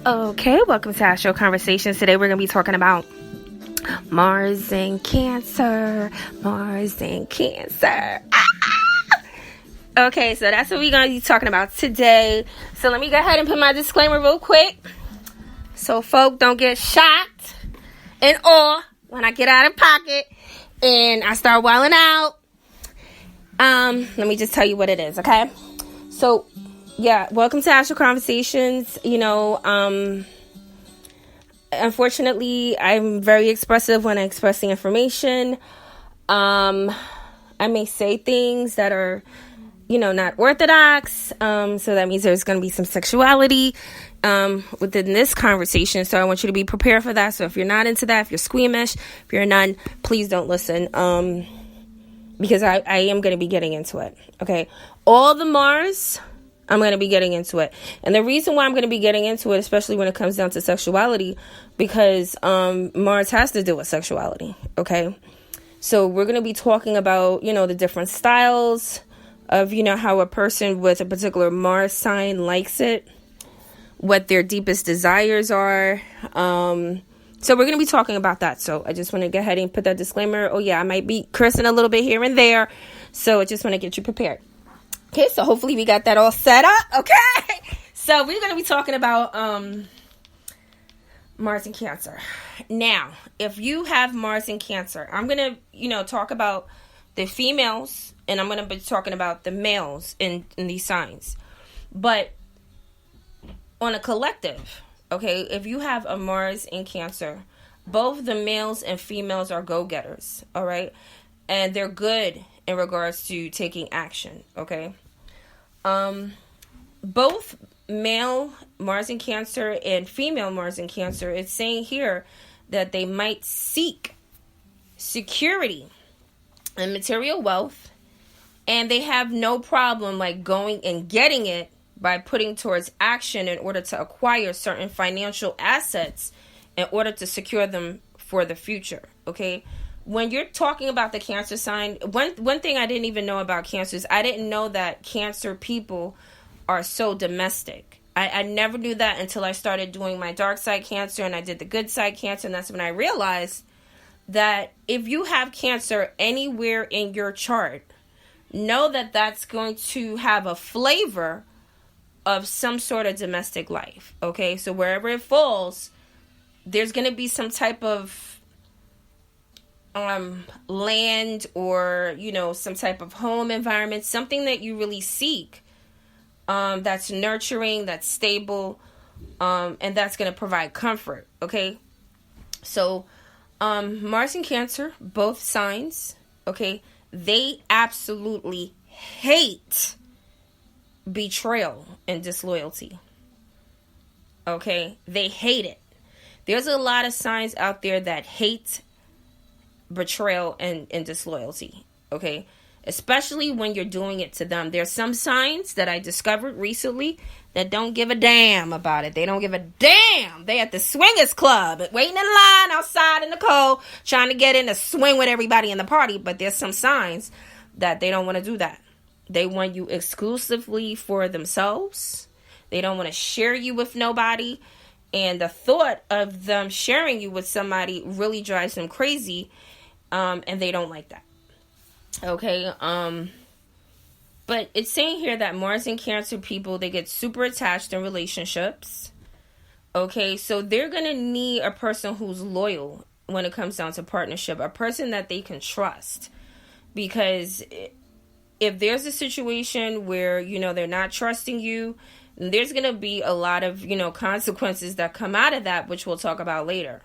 Okay, welcome to Astro Conversations. Today we're going to be talking about Mars and Cancer. Mars and Cancer. Okay, so that's what we're going to be talking about today. So let me go ahead and put my disclaimer real quick, so folk don't get shot in awe when I get out of pocket and I start wilding out. Let me just tell you what it is, okay? So, yeah, welcome to Astro Conversations. Unfortunately, I'm very expressive when I express the information. I may say things that are, not orthodox. So that means there's going to be some sexuality within this conversation. So I want you to be prepared for that. So if you're not into that, if you're squeamish, if you're none, please don't listen. Because I am going to be getting into it. Okay. All the Mars, I'm going to be getting into it. And the reason why I'm going to be getting into it, especially when it comes down to sexuality, because Mars has to do with sexuality. Okay. So we're going to be talking about, the different styles of, how a person with a particular Mars sign likes it, what their deepest desires are. So we're going to be talking about that. So I just want to go ahead and put that disclaimer. Oh, yeah, I might be cursing a little bit here and there. So I just want to get you prepared. Okay, so hopefully we got that all set up. Okay, so we're going to be talking about Mars and Cancer. Now, if you have Mars and Cancer, I'm going to, talk about the females, and I'm going to be talking about the males in these signs. But on a collective, okay, if you have a Mars in Cancer, both the males and females are go-getters, all right? And they're good in regards to taking action, okay? Both male Mars in Cancer and female Mars in Cancer, it's saying here that they might seek security and material wealth, and they have no problem like going and getting it by putting towards action in order to acquire certain financial assets in order to secure them for the future, okay? When you're talking about the Cancer sign, one thing I didn't even know about Cancer is I didn't know that Cancer people are so domestic. I never knew that until I started doing my dark side Cancer and I did the good side Cancer, and that's when I realized that if you have Cancer anywhere in your chart, know that that's going to have a flavor of some sort of domestic life, okay? So wherever it falls, there's going to be some type of land or, some type of home environment, something that you really seek, that's nurturing, that's stable, and that's going to provide comfort, okay? So, Mars and Cancer, both signs, okay, they absolutely hate betrayal and disloyalty, okay? They hate it. There's a lot of signs out there that hate betrayal and disloyalty, okay? Especially when you're doing it to them. There's some signs that I discovered recently that don't give a damn about it. They don't give a damn. They at the swingers club, waiting in line outside in the cold, trying to get in to swing with everybody in the party. But there's some signs that they don't want to do that. They want you exclusively for themselves. They don't want to share you with nobody. And the thought of them sharing you with somebody really drives them crazy. And they don't like that. Okay. But it's saying here that Mars and Cancer people, they get super attached in relationships. Okay. So they're going to need a person who's loyal when it comes down to partnership, a person that they can trust. Because if there's a situation where, they're not trusting you, there's going to be a lot of, consequences that come out of that, which we'll talk about later.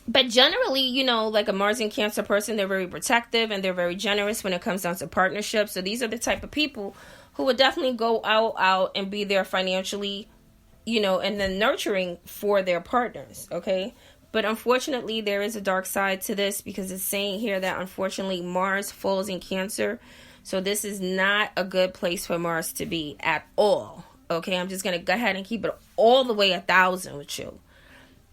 But generally, like a Mars and Cancer person, they're very protective and they're very generous when it comes down to partnerships. So these are the type of people who would definitely go out and be there financially, and then nurturing for their partners, okay? But unfortunately, there is a dark side to this because it's saying here that unfortunately Mars falls in Cancer. So this is not a good place for Mars to be at all, okay? I'm just going to go ahead and keep it all the way 1,000 with you.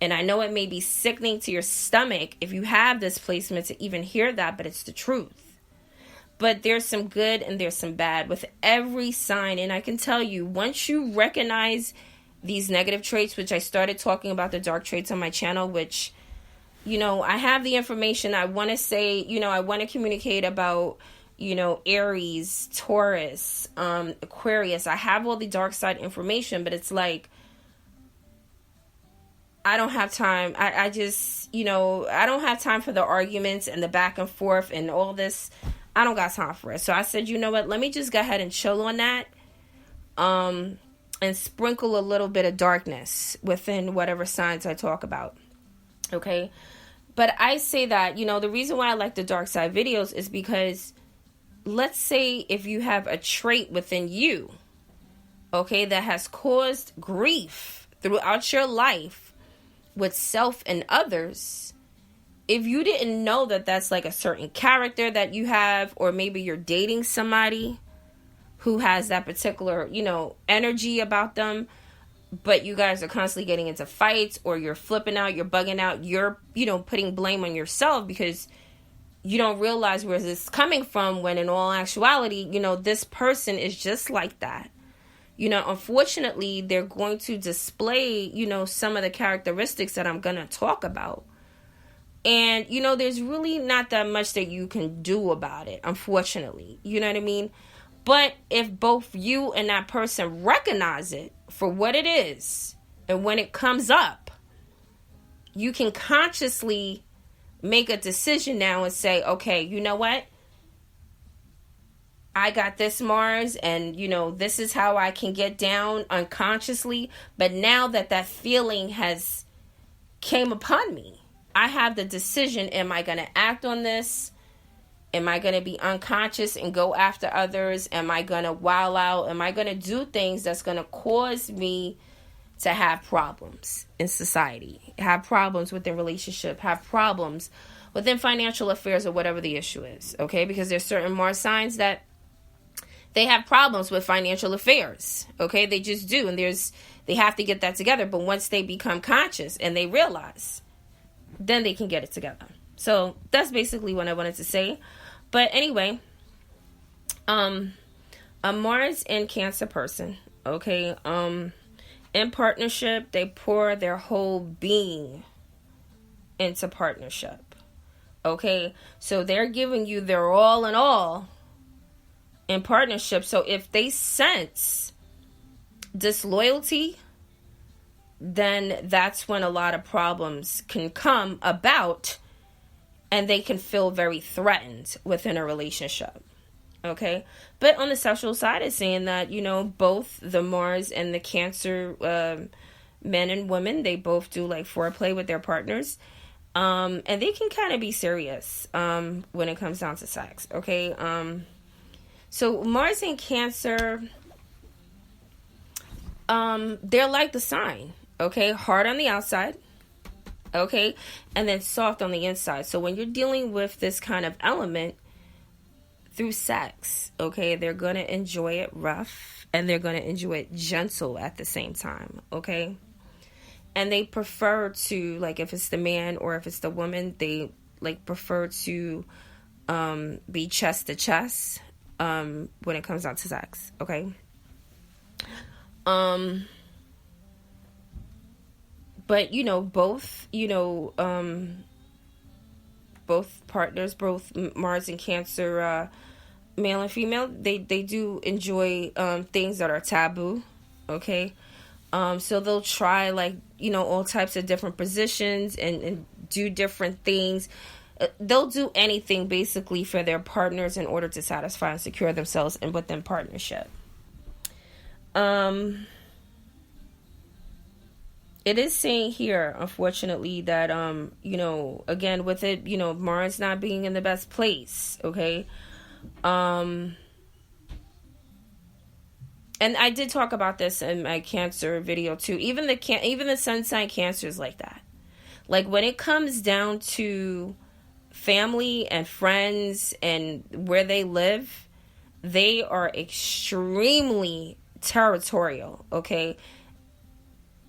And I know it may be sickening to your stomach if you have this placement to even hear that, but it's the truth. But there's some good and there's some bad with every sign. And I can tell you, once you recognize these negative traits, which I started talking about the dark traits on my channel, which, I have the information. I want to say, I want to communicate about, Aries, Taurus, Aquarius. I have all the dark side information, but it's like, I don't have time. I just, I don't have time for the arguments and the back and forth and all this. I don't got time for it. So I said, you know what? Let me just go ahead and chill on that. And sprinkle a little bit of darkness within whatever signs I talk about. Okay? But I say that, the reason why I like the dark side videos is because, let's say if you have a trait within you, okay, that has caused grief throughout your life, with self and others, if you didn't know that that's like a certain character that you have, or maybe you're dating somebody who has that particular, energy about them, but you guys are constantly getting into fights, or you're flipping out, you're bugging out, you're, putting blame on yourself because you don't realize where this is coming from, when in all actuality, this person is just like that. Unfortunately, they're going to display, some of the characteristics that I'm going to talk about. And, there's really not that much that you can do about it, unfortunately. You know what I mean? But if both you and that person recognize it for what it is, and when it comes up, you can consciously make a decision now and say, okay, you know what? I got this Mars, and, this is how I can get down unconsciously. But now that feeling has came upon me, I have the decision. Am I going to act on this? Am I going to be unconscious and go after others? Am I going to wild out? Am I going to do things that's going to cause me to have problems in society, have problems within relationship, have problems within financial affairs, or whatever the issue is? Okay, because there's certain Mars signs that they have problems with financial affairs. Okay, they just do. And they have to get that together. But once they become conscious and they realize, then they can get it together. So that's basically what I wanted to say. But anyway, a Mars in Cancer person, okay, in partnership, they pour their whole being into partnership. Okay, so they're giving you their all in all in partnership. So if they sense disloyalty, then that's when a lot of problems can come about, and they can feel very threatened within a relationship. Okay, but on the sexual side, it's saying that, both the Mars and the Cancer men and women, they both do like foreplay with their partners, and they can kind of be serious when it comes down to sex. Okay, so Mars in Cancer, they're like the sign. Okay, hard on the outside, okay, and then soft on the inside. So when you're dealing with this kind of element through sex, okay, they're going to enjoy it rough, and they're going to enjoy it gentle at the same time, okay? And they prefer to, like, if it's the man or if it's the woman, they, like, prefer to be chest to chest when it comes down to sex, okay? But, both partners, both Mars and Cancer, male and female, they do enjoy things that are taboo, okay? So they'll try, like, all types of different positions and do different things. They'll do anything, basically, for their partners in order to satisfy and secure themselves and within partnership. It is saying here, unfortunately, that, again, with it, Mars not being in the best place, okay? And I did talk about this in my Cancer video, too. Even the sun sign Cancer is like that. Like, when it comes down to family and friends and where they live, they are extremely territorial, okay?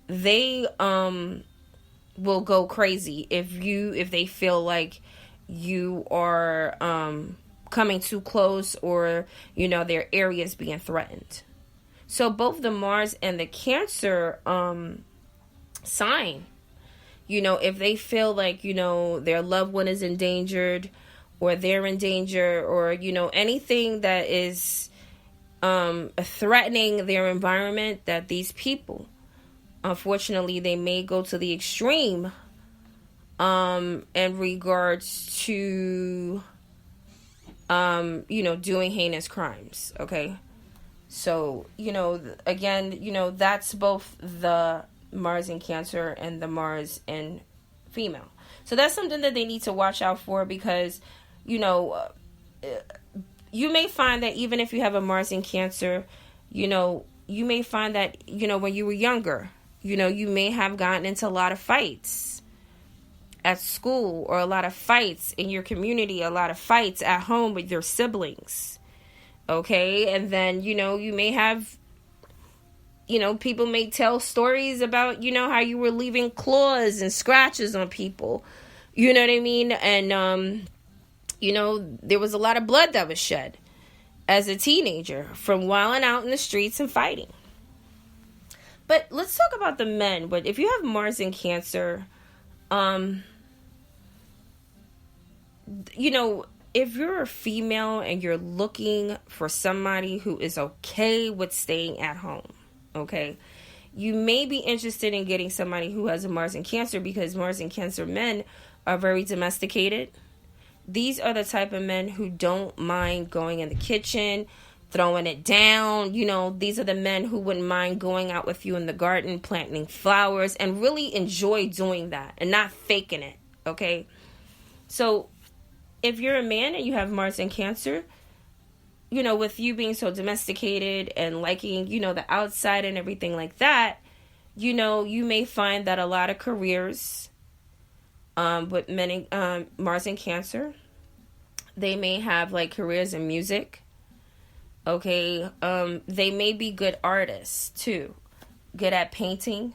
They will go crazy if they feel like you are coming too close, or their area is being threatened. So both the Mars and the Cancer sign, if they feel like, their loved one is endangered, or they're in danger, or, anything that is threatening their environment, that these people, unfortunately, they may go to the extreme in regards to, doing heinous crimes, okay? So, again, that's both the Mars in Cancer and the Mars in female. So that's something that they need to watch out for, because, you may find that even if you have a Mars in Cancer, you may find that, when you were younger, you may have gotten into a lot of fights at school, or a lot of fights in your community, a lot of fights at home with your siblings. Okay, and then, you may have, people may tell stories about, how you were leaving claws and scratches on people. You know what I mean? And, there was a lot of blood that was shed as a teenager from wilding out in the streets and fighting. But let's talk about the men. But if you have Mars in Cancer, if you're a female and you're looking for somebody who is okay with staying at home, okay, you may be interested in getting somebody who has a Mars in Cancer, because Mars in Cancer men are very domesticated. These are the type of men who don't mind going in the kitchen, throwing it down. These are the men who wouldn't mind going out with you in the garden, planting flowers, and really enjoy doing that and not faking it, okay? So if you're a man and you have Mars in Cancer, with you being so domesticated and liking, the outside and everything like that, you may find that a lot of careers with men Mars in Cancer, they may have like careers in music. Okay, they may be good artists too, good at painting,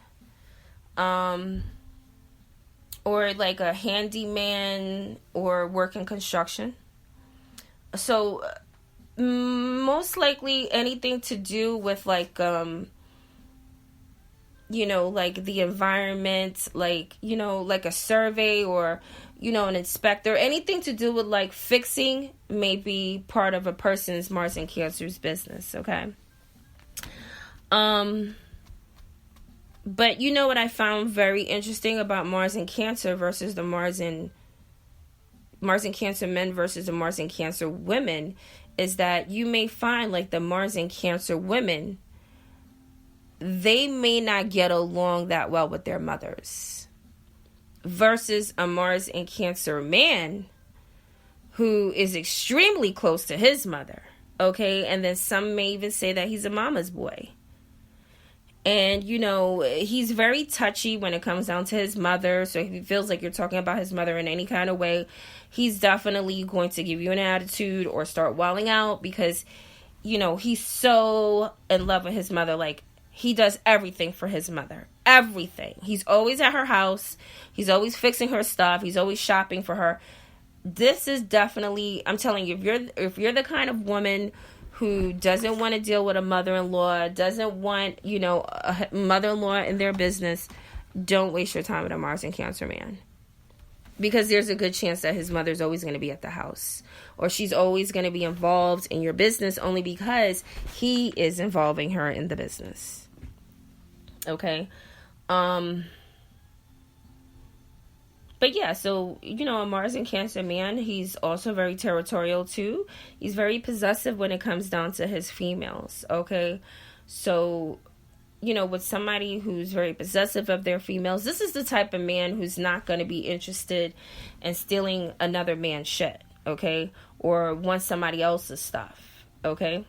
or like a handyman, or work in construction. So most likely anything to do with like like the environment, like like a survey, or an inspector, anything to do with like fixing may be part of a person's Mars and Cancer's business, okay? But what I found very interesting about Mars and Cancer versus the Mars and Cancer men versus the Mars and Cancer women is that you may find like the Mars and Cancer women, they may not get along that well with their mothers, versus a Mars and Cancer man who is extremely close to his mother, okay? And then some may even say that he's a mama's boy. And, he's very touchy when it comes down to his mother. So if he feels like you're talking about his mother in any kind of way, he's definitely going to give you an attitude or start wilding out, because, he's so in love with his mother. Like, he does everything for his mother. Everything. He's always at her house. He's always fixing her stuff. He's always shopping for her. This is definitely, I'm telling you, if you're the kind of woman who doesn't want to deal with a mother-in-law, doesn't want, a mother-in-law in their business, don't waste your time with a Mars and Cancer man. Because there's a good chance that his mother's always going to be at the house, or she's always going to be involved in your business only because he is involving her in the business. Okay? But yeah, so, a Mars and Cancer man, he's also very territorial too. He's very possessive when it comes down to his females, okay? So, with somebody who's very possessive of their females, this is the type of man who's not going to be interested in stealing another man's shit, okay? Or wants somebody else's stuff, okay?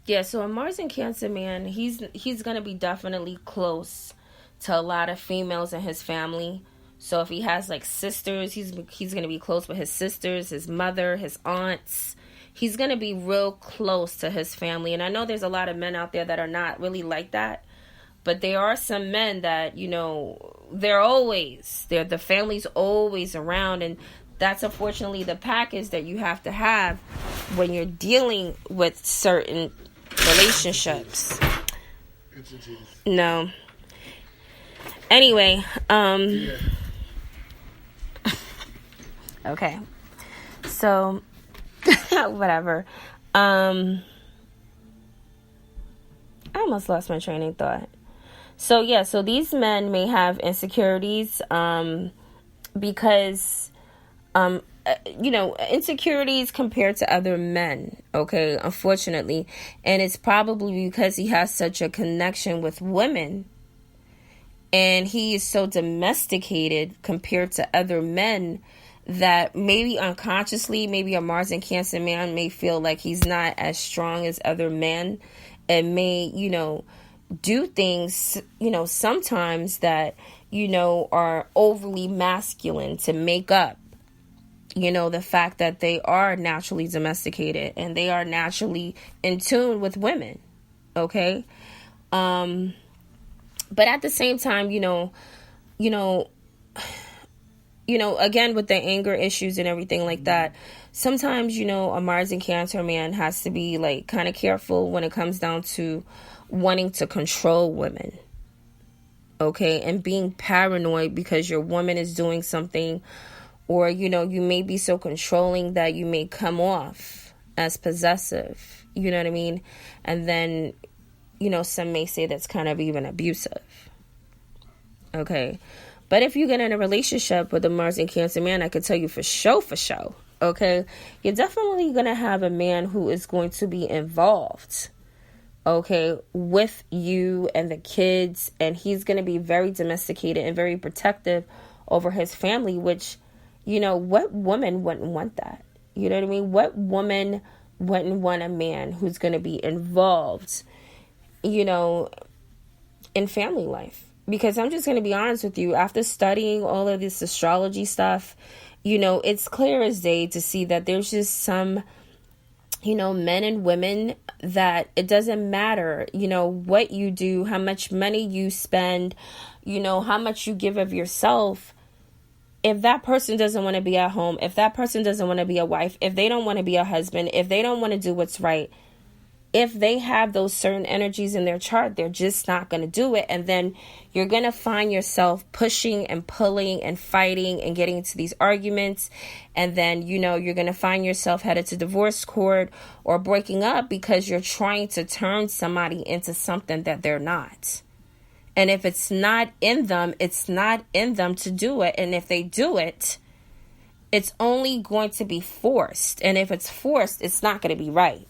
Yeah, so a Mars and Cancer man, he's going to be definitely close to a lot of females in his family. So if he has like sisters, he's going to be close with his sisters, his mother, his aunts. He's going to be real close to his family. And I know there's a lot of men out there that are not really like that. But there are some men that, the family's always around. And that's unfortunately the package that you have to have when you're dealing with certain relationships. No. Anyway, okay. So, whatever. I almost lost my train of thought. So, yeah, so these men may have insecurities, because, insecurities compared to other men, okay, unfortunately. And it's probably because he has such a connection with women, and he is so domesticated compared to other men that maybe unconsciously, maybe a Mars and Cancer man may feel like he's not as strong as other men, and may, do things, sometimes that, are overly masculine to make up, the fact that they are naturally domesticated and they are naturally in tune with women. Okay. But at the same time, again, with the anger issues and everything like that, sometimes, a Mars and Cancer man has to be like kind of careful when it comes down to wanting to control women. Okay. And being paranoid because your woman is doing something, or, you may be so controlling that you may come off as possessive. You know what I mean? And then, some may say that's kind of even abusive. Okay. But if you get in a relationship with a Mars and Cancer man, I can tell you for sure, okay, you're definitely going to have a man who is going to be involved, okay, with you and the kids. And he's going to be very domesticated and very protective over his family, which, what woman wouldn't want that? You know what I mean? What woman wouldn't want a man who's going to be involved, in family life? Because I'm just going to be honest with you, after studying all of this astrology stuff, it's clear as day to see that there's just some, men and women that it doesn't matter, what you do, how much money you spend, how much you give of yourself. If that person doesn't want to be at home, if that person doesn't want to be a wife, if they don't want to be a husband, if they don't want to do what's right, if they have those certain energies in their chart, they're just not going to do it. And then you're going to find yourself pushing and pulling and fighting and getting into these arguments. And then, you're going to find yourself headed to divorce court or breaking up because you're trying to turn somebody into something that they're not. And if it's not in them, it's not in them to do it. And if they do it, it's only going to be forced. And if it's forced, it's not going to be right.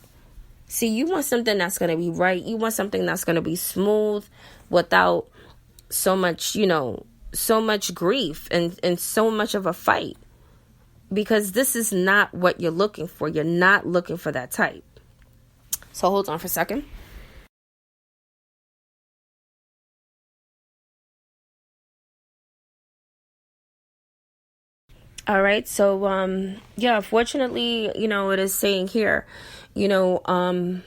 See, you want something that's going to be right. You want something that's going to be smooth without so much, so much grief and so much of a fight. Because this is not what you're looking for. You're not looking for that type. So hold on for a second. All right. So, unfortunately, it is saying here, at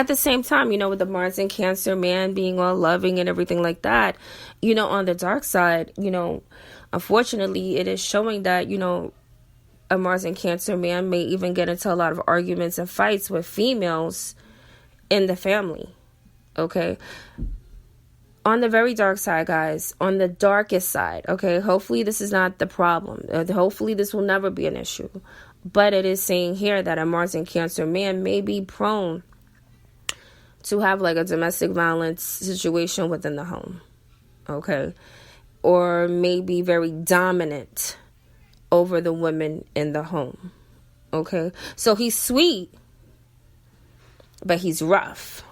the same time, with the Mars and Cancer man being all loving and everything like that, on the dark side, unfortunately, it is showing that, a Mars and Cancer man may even get into a lot of arguments and fights with females in the family. Okay. On the very dark side, guys, on the darkest side, okay, hopefully this is not the problem. Hopefully this will never be an issue. But it is saying here that a Mars and Cancer man may be prone to have like a domestic violence situation within the home, okay? Or may be very dominant over the women in the home, okay? So he's sweet, but he's rough.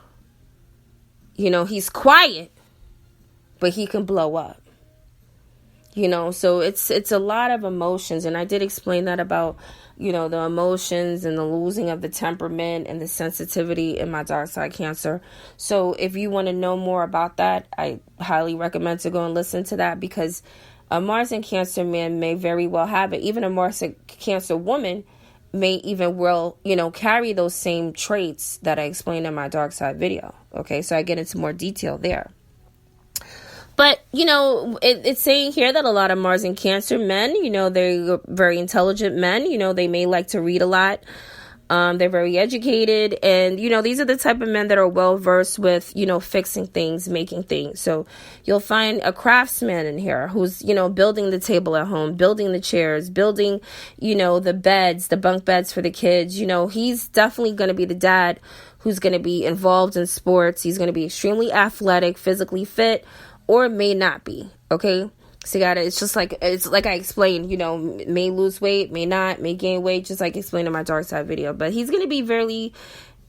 He's quiet, but he can blow up. So it's a lot of emotions. And I did explain that about, the emotions and the losing of the temperament and the sensitivity in my dark side Cancer. So if you want to know more about that, I highly recommend to go and listen to that, because a Mars and Cancer man may very well have it. Even a Mars and Cancer woman may even carry those same traits that I explained in my dark side video. Okay, so I get into more detail there. But, it's saying here that a lot of Mars and Cancer men, they're very intelligent men. They may like to read a lot. They're very educated, and these are the type of men that are well versed with fixing things, making things. So you'll find a craftsman in here who's building the table at home, building the chairs, building the beds, the bunk beds for the kids. He's definitely going to be the dad who's going to be involved in sports. He's going to be extremely athletic, physically fit, or may not be. Okay. So it's like I explained, may lose weight, may not, may gain weight, just like I explained in my dark side video. But he's going to be very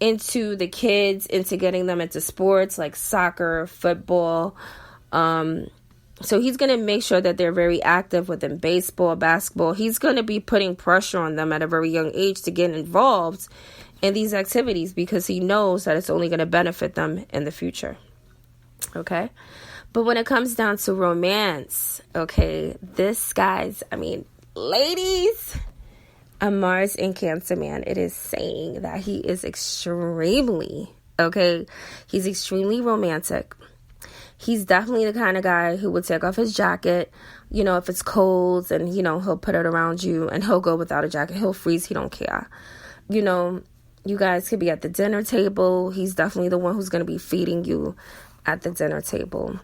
into the kids, into getting them into sports like soccer, football. So he's going to make sure that they're very active within baseball, basketball. He's going to be putting pressure on them at a very young age to get involved in these activities because he knows that it's only going to benefit them in the future. Okay. But when it comes down to romance, okay, this guy's, ladies, a Mars in Cancer man, it is saying that he is extremely, he's extremely romantic. He's definitely the kind of guy who would take off his jacket, if it's cold, and, he'll put it around you, and he'll go without a jacket. He'll freeze. He don't care. You guys could be at the dinner table. He's definitely the one who's going to be feeding you at the dinner table.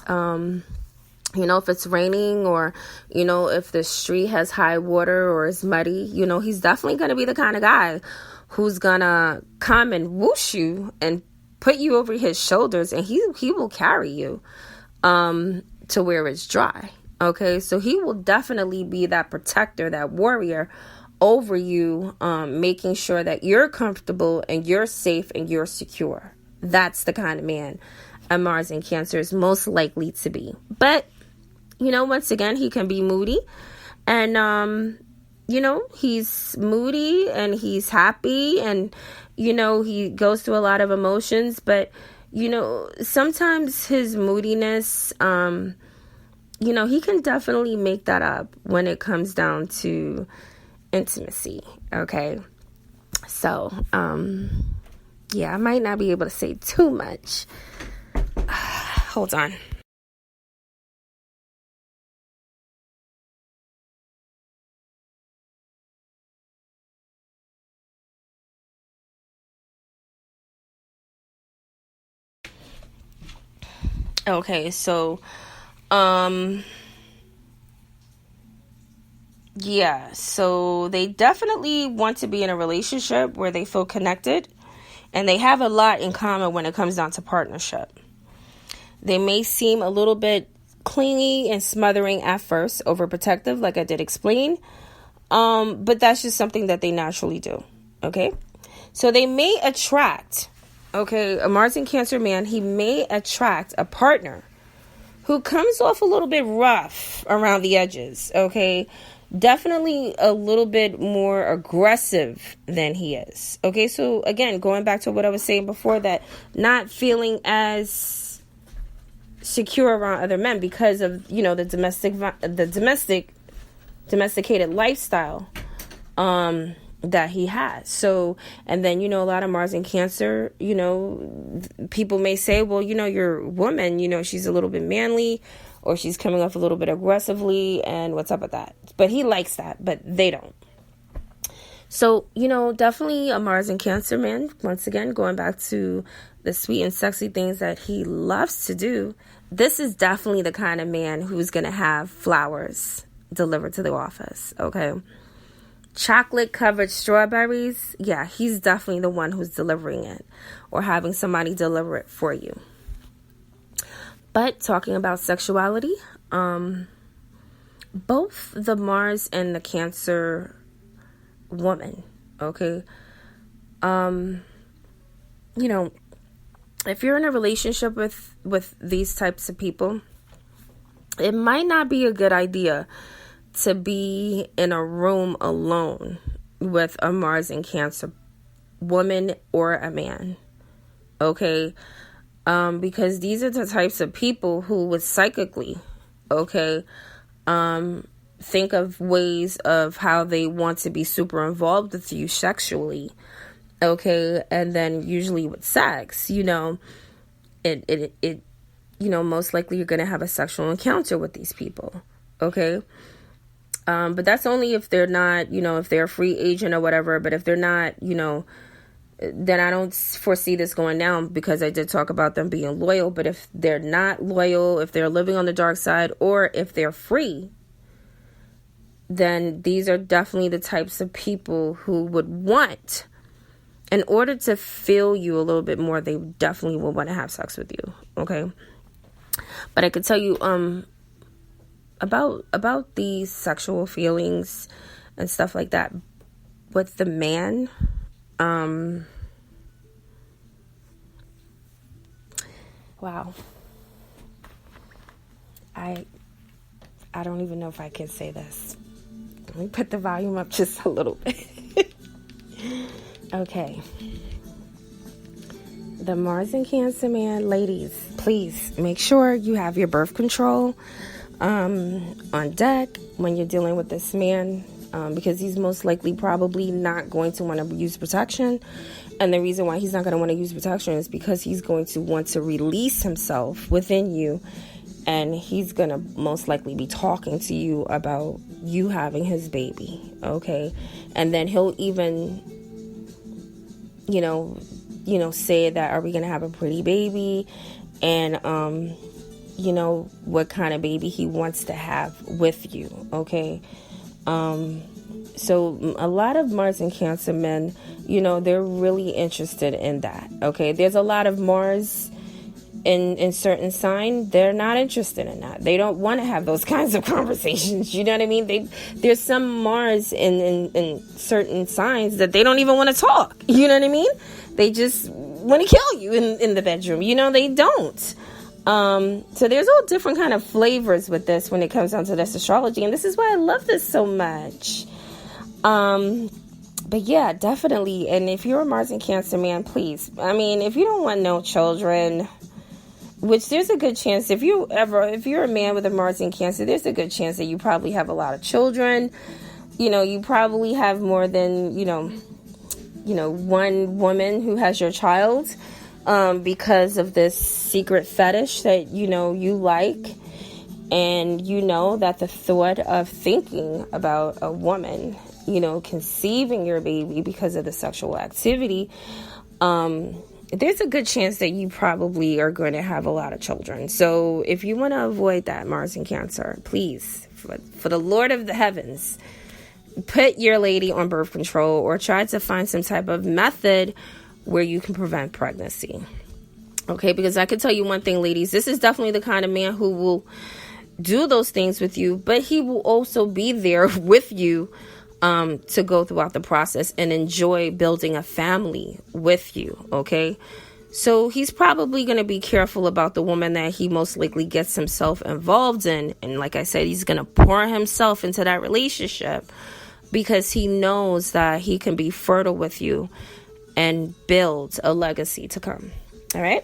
If it's raining or, if the street has high water or is muddy, he's definitely going to be the kind of guy who's going to come and whoosh you and put you over his shoulders, and he will carry you, to where it's dry. Okay. So he will definitely be that protector, that warrior over you, making sure that you're comfortable and you're safe and you're secure. That's the kind of man a Mars in Cancer is most likely to be. But, once again, he can be moody. And, he's moody and he's happy. And, he goes through a lot of emotions. But, sometimes his moodiness, he can definitely make that up when it comes down to intimacy. Okay. So, I might not be able to say too much. Hold on. Okay, so so they definitely want to be in a relationship where they feel connected, and they have a lot in common when it comes down to partnership. They may seem a little bit clingy and smothering at first, overprotective, like I did explain. But that's just something that they naturally do. Okay. So they may attract, a Mars in Cancer man, he may attract a partner who comes off a little bit rough around the edges. Okay. Definitely a little bit more aggressive than he is. Okay. So again, going back to what I was saying before, that not feeling as secure around other men because of the domesticated lifestyle that he has. So, and then a lot of Mars in Cancer, people may say, well, your woman, she's a little bit manly, or she's coming off a little bit aggressively, and what's up with that? But he likes that, but they don't. So, definitely a Mars in Cancer man, once again, going back to the sweet and sexy things that he loves to do. This is definitely the kind of man who's going to have flowers delivered to the office. Okay. Chocolate covered strawberries. Yeah, he's definitely the one who's delivering it, or having somebody deliver it for you. But talking about sexuality, both the Mars and the Cancer woman, okay, if you're in a relationship with these types of people, it might not be a good idea to be in a room alone with a Mars in Cancer woman or a man. Okay. Because these are the types of people who would psychically, think of ways of how they want to be super involved with you sexually. Okay. And then usually with sex, it most likely you're going to have a sexual encounter with these people. Okay. But that's only if they're not, if they're a free agent or whatever. But if they're not, then I don't foresee this going down, because I did talk about them being loyal. But if they're not loyal, if they're living on the dark side, or if they're free, then these are definitely the types of people who would want, in order to feel you a little bit more, they definitely will want to have sex with you. Okay. But I could tell you, about these sexual feelings and stuff like that with the man. Wow. I don't even know if I can say this. Let me put the volume up just a little bit. Okay. The Mars and Cancer man, ladies, please make sure you have your birth control on deck when you're dealing with this man, because he's most likely probably not going to want to use protection. And the reason why he's not going to want to use protection is because he's going to want to release himself within you, and he's going to most likely be talking to you about you having his baby. Okay. And then he'll even, say that, are we going to have a pretty baby? And, what kind of baby he wants to have with you. Okay. So a lot of Mars and Cancer men, they're really interested in that. Okay. There's a lot of Mars in certain sign, they're not interested in that. They don't want to have those kinds of conversations. You know what I mean? There's some Mars in certain signs that they don't even want to talk. You know what I mean? They just want to kill you in the bedroom. They don't. So there's all different kind of flavors with this when it comes down to this astrology. And this is why I love this so much. But yeah, definitely. And if you're a Mars and Cancer man, please, if you don't want no children, which there's a good chance, if you're a man with a Mars in Cancer, there's a good chance that you probably have a lot of children. You probably have more than, one woman who has your child, because of this secret fetish that, you like. And that the thought of thinking about a woman, conceiving your baby because of the sexual activity, there's a good chance that you probably are going to have a lot of children. So if you want to avoid that, Mars and Cancer, please, for the Lord of the heavens, put your lady on birth control, or try to find some type of method where you can prevent pregnancy. Okay, because I can tell you one thing, ladies, this is definitely the kind of man who will do those things with you, but he will also be there with you to go throughout the process and enjoy building a family with you. Okay, so he's probably going to be careful about the woman that he most likely gets himself involved in. And like I said, he's going to pour himself into that relationship because he knows that he can be fertile with you and build a legacy to come. All right,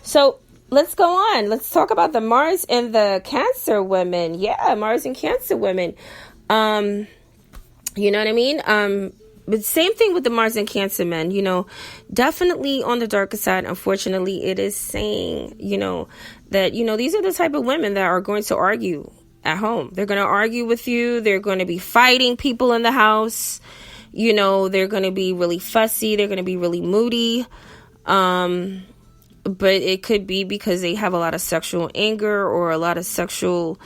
so let's go on. Let's talk about the Mars and the Cancer women. Yeah, Mars and Cancer women. You know what I mean? But same thing with the Mars and Cancer men, definitely on the darker side. Unfortunately, it is saying, that, these are the type of women that are going to argue at home. They're going to argue with you. They're going to be fighting people in the house. They're going to be really fussy. They're going to be really moody. But it could be because they have a lot of sexual anger or a lot of sexual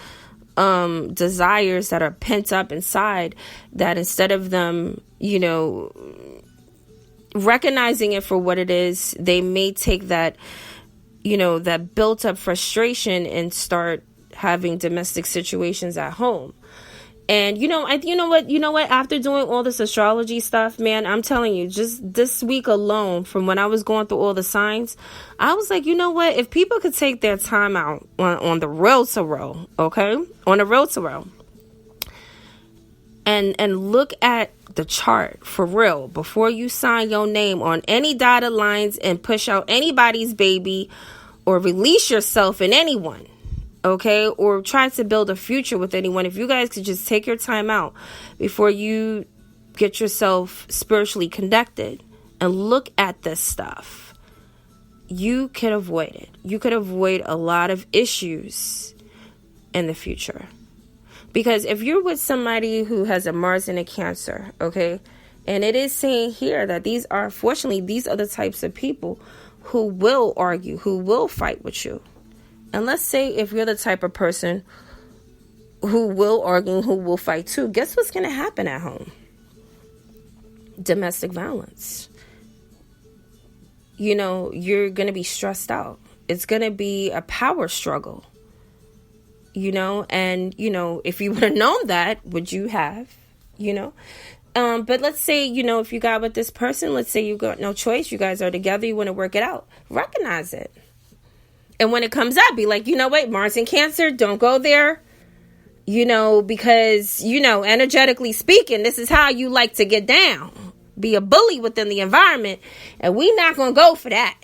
desires that are pent up inside, that instead of them, recognizing it for what it is, they may take that, that built up frustration and start having domestic situations at home. And, you know what, after doing all this astrology stuff, man, I'm telling you, just this week alone, from when I was going through all the signs, I was like, you know what, if people could take their time out on the real tarot, okay, on the real tarot, and look at the chart for real before you sign your name on any dotted lines and push out anybody's baby or release yourself in anyone. Okay, or try to build a future with anyone. If you guys could just take your time out before you get yourself spiritually connected and look at this stuff, you could avoid it. You could avoid a lot of issues in the future. Because if you're with somebody who has a Mars and a Cancer, okay, and it is saying here that these are the types of people who will argue, who will fight with you. And let's say if you're the type of person who will argue, who will fight too, guess what's going to happen at home? Domestic violence. You know, you're going to be stressed out. It's going to be a power struggle. You know, and, you know, if you would have known that, would you have, you know? But let's say, you know, if you got with this person, let's say you got no choice, you guys are together, you want to work it out, recognize it. And when it comes up, be like, you know what, Mars and Cancer, don't go there, you know, because, you know, energetically speaking, this is how you like to get down, be a bully within the environment, and we not going to go for that.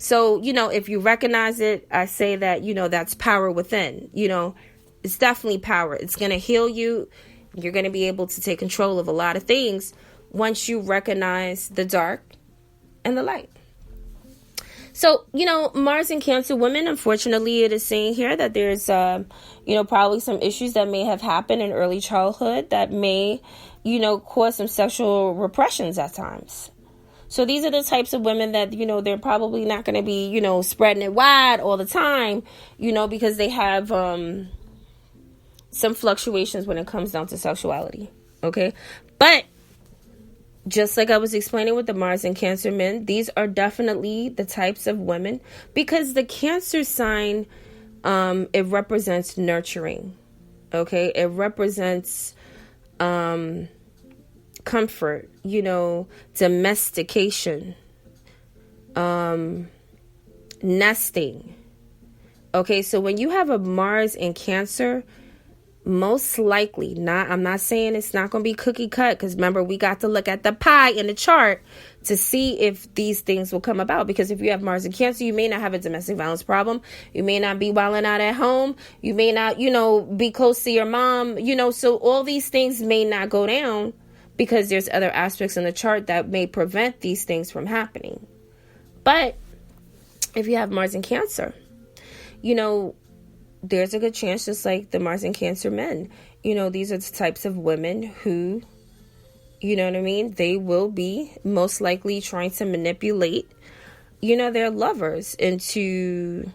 So, you know, if you recognize it, I say that, you know, that's power within, you know, it's definitely power. It's going to heal you. You're going to be able to take control of a lot of things once you recognize the dark and the light. So, you know, Mars and Cancer women, unfortunately, it is saying here that there's, you know, probably some issues that may have happened in early childhood that may, you know, cause some sexual repressions at times. So these are the types of women that, you know, they're probably not going to be, you know, spreading it wide all the time, you know, because they have some fluctuations when it comes down to sexuality. Okay. But just like I was explaining with the Mars and Cancer men, these are definitely the types of women, because the Cancer sign, it represents nurturing. Okay. It represents comfort, you know, domestication, nesting. Okay, so when you have a Mars in Cancer, most likely, I'm not saying it's not going to be cookie cut, because remember, we got to look at the pie in the chart to see if these things will come about. Because if you have Mars in Cancer, you may not have a domestic violence problem. You may not be wilding out at home. You may not, you know, be close to your mom, you know, so all these things may not go down, because there's other aspects in the chart that may prevent these things from happening. But if you have Mars in Cancer, you know, there's a good chance, just like the Mars and Cancer men, you know, these are the types of women who, you know what I mean, they will be most likely trying to manipulate, you know, their lovers into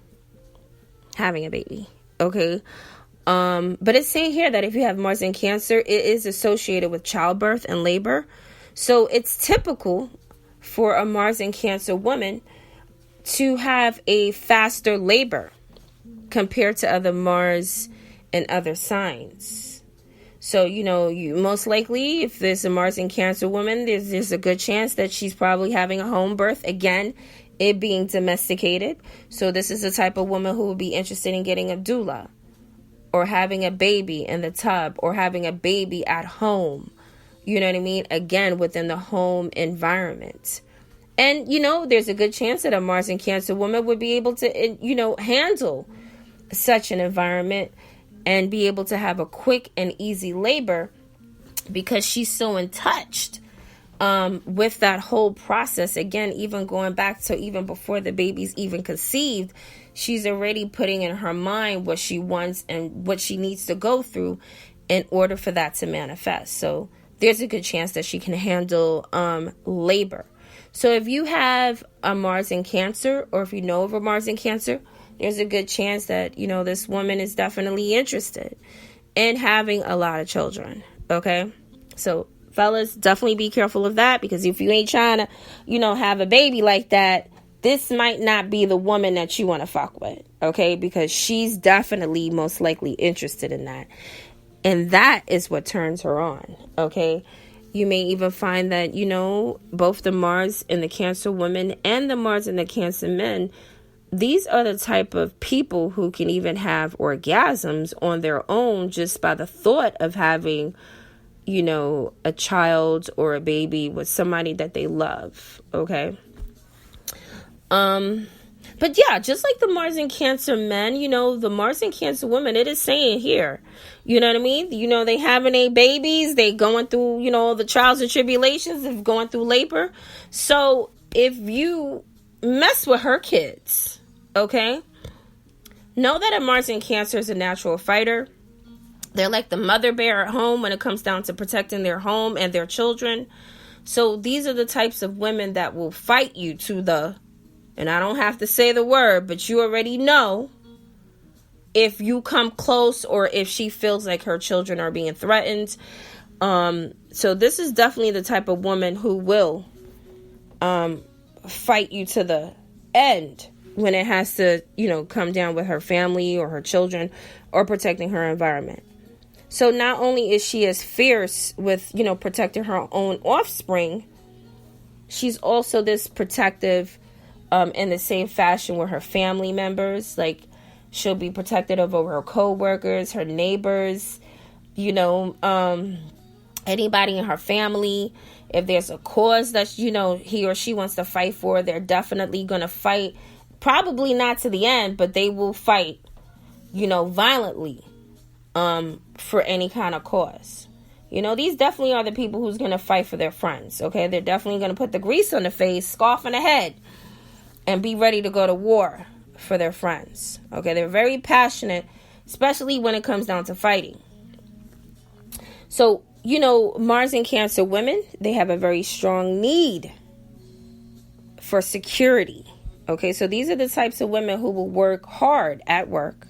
having a baby. Okay. But it's saying here that if you have Mars in Cancer, it is associated with childbirth and labor. So it's typical for a Mars in Cancer woman to have a faster labor compared to other Mars and other signs. So, you know, you most likely, if there's a Mars in Cancer woman, there's a good chance that she's probably having a home birth. Again, it being domesticated. So this is the type of woman who would be interested in getting a doula, or having a baby in the tub, or having a baby at home. You know what I mean? Again, within the home environment. And, you know, there's a good chance that a Mars and Cancer woman would be able to, you know, handle such an environment and be able to have a quick and easy labor, because she's so in touch with that whole process. Again, even going back to even before the baby's even conceived, she's already putting in her mind what she wants and what she needs to go through in order for that to manifest. So there's a good chance that she can handle labor. So if you have a Mars in Cancer, or if you know of a Mars in Cancer, there's a good chance that, you know, this woman is definitely interested in having a lot of children. Okay. So fellas, definitely be careful of that, because if you ain't trying to, you know, have a baby like that, this might not be the woman that you want to fuck with. Okay. Because she's definitely most likely interested in that. And that is what turns her on. Okay. You may even find that, you know, both the Mars and the Cancer women and the Mars and the Cancer men, these are the type of people who can even have orgasms on their own just by the thought of having, you know, a child or a baby with somebody that they love. Okay. But yeah, just like the Mars and Cancer men, you know, the Mars and Cancer women, it is saying here, you know what I mean? You know, they having a babies, they going through, you know, the trials and tribulations of going through labor. So if you mess with her kids, okay, know that a Mars in Cancer is a natural fighter. They're like the mother bear at home when it comes down to protecting their home and their children. So these are the types of women that will fight you to the, and I don't have to say the word, but you already know if you come close or if she feels like her children are being threatened. So this is definitely the type of woman who will fight you to the end when it has to, come down with her family or her children or protecting her environment. So not only is she as fierce with, protecting her own offspring, she's also this protective in the same fashion with her family members. Like, she'll be protective over her co-workers, her neighbors, anybody in her family. If there's a cause that, he or she wants to fight for, they're definitely going to fight. Probably not to the end, but they will fight, violently for any kind of cause. These definitely are the people who's going to fight for their friends, okay? They're definitely going to put the grease on the face, scarf on the head, and be ready to go to war for their friends, okay? They're very passionate, especially when it comes down to fighting. So, Mars in Cancer women, they have a very strong need for security, okay? So these are the types of women who will work hard at work,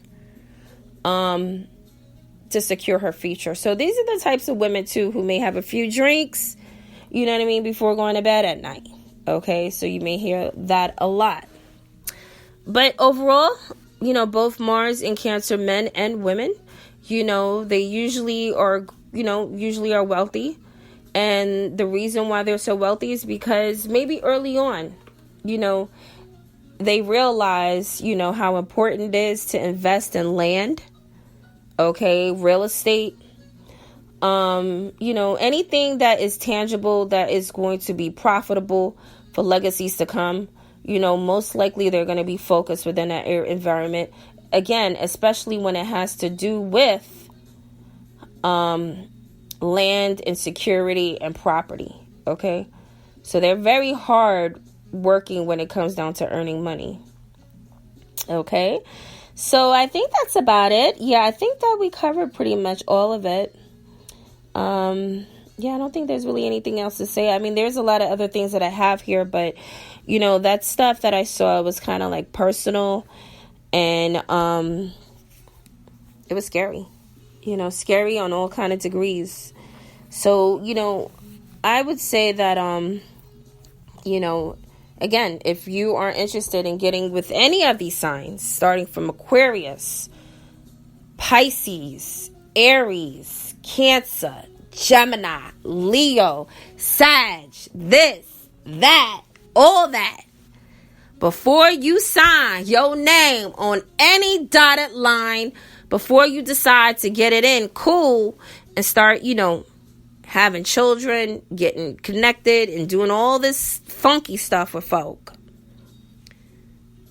to secure her future. So these are the types of women too who may have a few drinks, before going to bed at night. Okay, so you may hear that a lot. But overall, both Mars in Cancer men and women, they usually are wealthy. And the reason why they're so wealthy is because maybe early on, they realize, how important it is to invest in land. Okay, real estate, anything that is tangible, that is going to be profitable for legacies to come, most likely they're going to be focused within that environment. Again, especially when it has to do with land and security and property. Okay, so they're very hard working when it comes down to earning money. Okay. So I think that's about it. Yeah, I think that we covered pretty much all of it. I don't think there's really anything else to say. I mean, there's a lot of other things that I have here, but, that stuff that I saw was kind of like personal, and it was scary, scary on all kind of degrees. So, I would say that, again, if you are interested in getting with any of these signs, starting from Aquarius, Pisces, Aries, Cancer, Gemini, Leo, Sag, this, that, all that, before you sign your name on any dotted line, before you decide to get it in, cool, and start, having children, getting connected, and doing all this funky stuff with folk,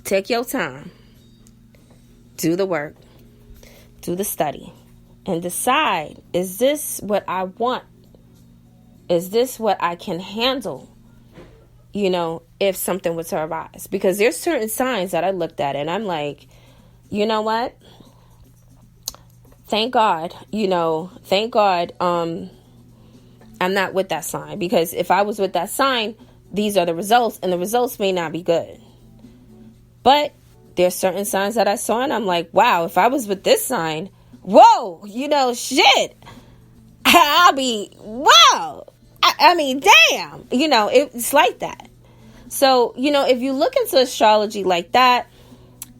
take your time, do the work, do the study, and decide, is this what I want? Is this what I can handle? If something were to arise. Because there's certain signs that I looked at and I'm like, you know what? Thank God, I'm not with that sign, because if I was with that sign, these are the results, and the results may not be good. But there's certain signs that I saw and I'm like, wow, if I was with this sign, whoa, shit, I'll be, wow. I mean, damn, it's like that. So, if you look into astrology like that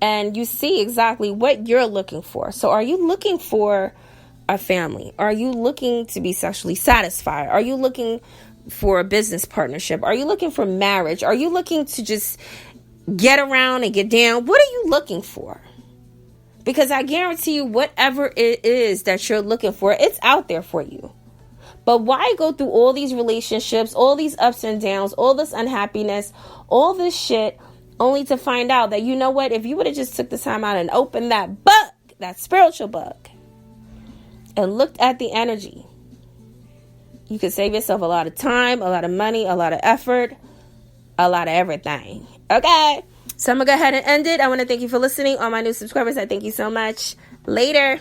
and you see exactly what you're looking for. So are you looking for a family? Are you looking to be sexually satisfied? Are you looking for a business partnership? Are you looking for marriage? Are you looking to just get around and get down? What are you looking for? Because I guarantee you, whatever it is that you're looking for, it's out there for you. But why go through all these relationships, all these ups and downs, all this unhappiness, all this shit, only to find out that, you know what, if you would have just took the time out and opened that book, that spiritual book, and looked at the energy, you could save yourself a lot of time, a lot of money, a lot of effort, a lot of everything. Okay? So I'm going to go ahead and end it. I want to thank you for listening. All my new subscribers, I thank you so much. Later.